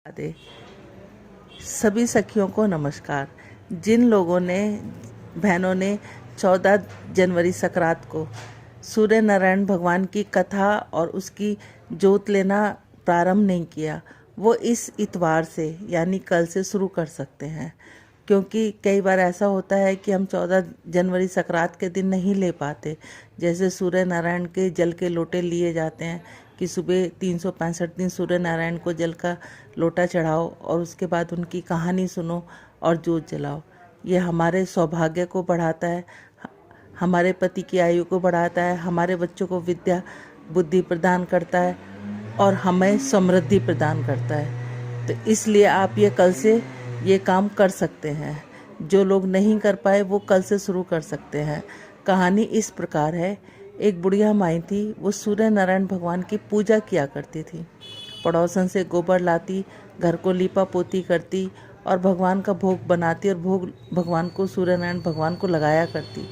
राधे। सभी सखियों को नमस्कार। जिन लोगों ने बहनों ने 14 जनवरी संक्रांत को सूर्य नारायण भगवान की कथा और उसकी जोत लेना प्रारंभ नहीं किया, वो इस इतवार से यानी कल से शुरू कर सकते हैं। क्योंकि कई बार ऐसा होता है कि हम 14 जनवरी संक्रांत के दिन नहीं ले पाते। जैसे सूर्य नारायण के जल के लोटे लिए जाते हैं कि सुबह 365 दिन सूर्य नारायण को जल का लोटा चढ़ाओ और उसके बाद उनकी कहानी सुनो और जोत जलाओ। ये हमारे सौभाग्य को बढ़ाता है, हमारे पति की आयु को बढ़ाता है, हमारे बच्चों को विद्या बुद्धि प्रदान करता है और हमें समृद्धि प्रदान करता है। तो इसलिए आप ये कल से ये काम कर सकते हैं। जो लोग नहीं कर पाए वो कल से शुरू कर सकते हैं। कहानी इस प्रकार है। एक बुढ़िया माई थी, वो सूर्य नारायण भगवान की पूजा किया करती थी। पड़ोसन से गोबर लाती, घर को लीपा पोती करती और भगवान का भोग बनाती और भोग भगवान को सूर्य नारायण भगवान को लगाया करती।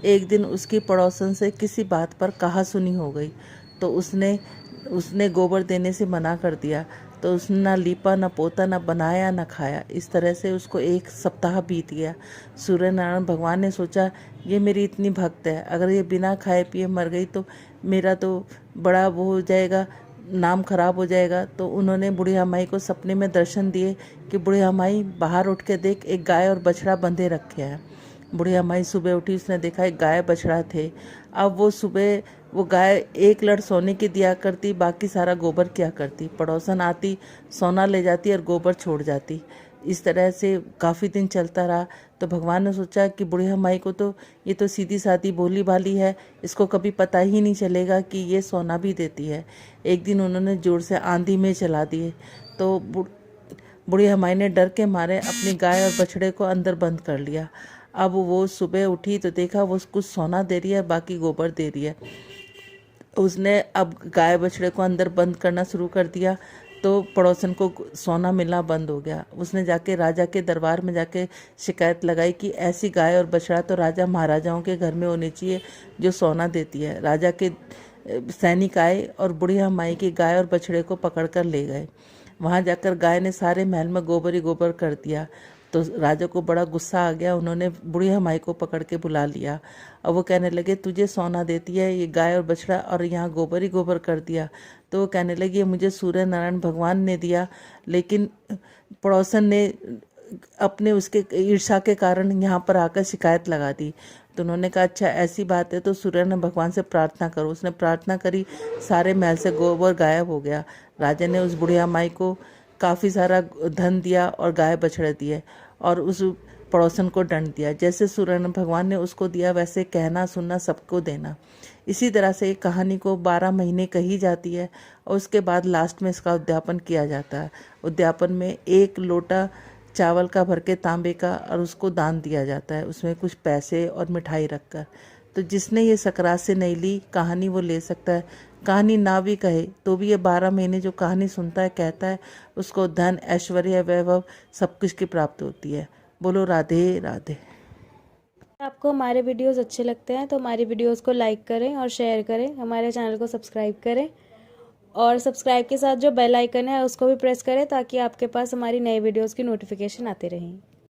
एक दिन उसकी पड़ोसन से किसी बात पर कहा सुनी हो गई, तो उसने गोबर देने से मना कर दिया। तो उसने ना लीपा, ना पोता, ना बनाया, ना खाया। इस तरह से उसको एक सप्ताह बीत गया। सूर्य नारायण भगवान ने सोचा, ये मेरी इतनी भक्त है, अगर ये बिना खाए पिए मर गई तो मेरा तो बड़ा वो हो जाएगा, नाम खराब हो जाएगा। तो उन्होंने बुढ़िया माई को सपने में दर्शन दिए कि बुढ़िया माई बाहर उठ के देख, एक गाय और बछड़ा बंधे रखे हैं। बुढ़िया माई सुबह उठी, उसने देखा एक गाय बछड़ा थे। अब वो सुबह वो गाय एक लड़ सोने की दिया करती, बाकी सारा गोबर किया करती। पड़ोसन आती, सोना ले जाती और गोबर छोड़ जाती। इस तरह से काफ़ी दिन चलता रहा। तो भगवान ने सोचा कि बुढ़िया माई को तो ये तो सीधी सादी भोली भाली है, इसको कभी पता ही नहीं चलेगा कि ये सोना भी देती है। एक दिन उन्होंने जोर से आंधी में चला दिए। तो बुढ़िया माई ने डर के मारे अपनी गाय और बछड़े को अंदर बंद कर लिया। अब वो सुबह उठी तो देखा वो कुछ सोना दे रही है, बाकी गोबर दे रही है। उसने अब गाय बछड़े को अंदर बंद करना शुरू कर दिया, तो पड़ोसन को सोना मिलना बंद हो गया। उसने जाके राजा के दरबार में जाके शिकायत लगाई कि ऐसी गाय और बछड़ा तो राजा महाराजाओं के घर में होनी चाहिए जो सोना देती है। राजा के सैनिक आए और बुढ़िया माई की गाय और बछड़े को पकड़ कर ले गए। वहाँ जाकर गाय ने सारे महल में गोबर ही गोबर कर दिया। तो राजा को बड़ा गुस्सा आ गया। उन्होंने बुढ़िया माई को पकड़ के बुला लिया और वो कहने लगे, तुझे सोना देती है ये गाय और बछड़ा और यहाँ गोबर ही गोबर कर दिया। तो वो कहने लगी, ये मुझे सूर्य नारायण भगवान ने दिया, लेकिन पड़ोसन ने अपने उसके ईर्ष्या के कारण यहाँ पर आकर शिकायत लगा दी। तो उन्होंने कहा, अच्छा ऐसी बात है तो सूर्य नारायण भगवान से प्रार्थना करो। उसने प्रार्थना करी, सारे महल से गोबर गायब हो गया। राजा ने उस बुढ़िया माई को काफ़ी सारा धन दिया और गाय बछड़े दिए और उस पड़ोसन को दंड दिया। जैसे सूर्य नारायण भगवान ने उसको दिया, वैसे कहना सुनना सबको देना। इसी तरह से एक कहानी को 12 महीने कही जाती है और उसके बाद लास्ट में इसका उद्यापन किया जाता है। उद्यापन में 1 लोटा चावल का भर के तांबे का और उसको दान दिया जाता है, उसमें कुछ पैसे और मिठाई रखकर। तो जिसने ये सकरात से नहीं ली कहानी वो ले सकता है। कहानी ना भी कहे तो भी ये 12 महीने जो कहानी सुनता है, कहता है, उसको धन ऐश्वर्य वैभव सब कुछ की प्राप्त होती है। बोलो राधे राधे। आपको हमारे वीडियोस अच्छे लगते हैं तो हमारी वीडियोस को लाइक करें और शेयर करें, हमारे चैनल को सब्सक्राइब करें और सब्सक्राइब के साथ जो बेल आइकन है उसको भी प्रेस करें ताकि आपके पास हमारी नई वीडियोस की नोटिफिकेशन आते रहें।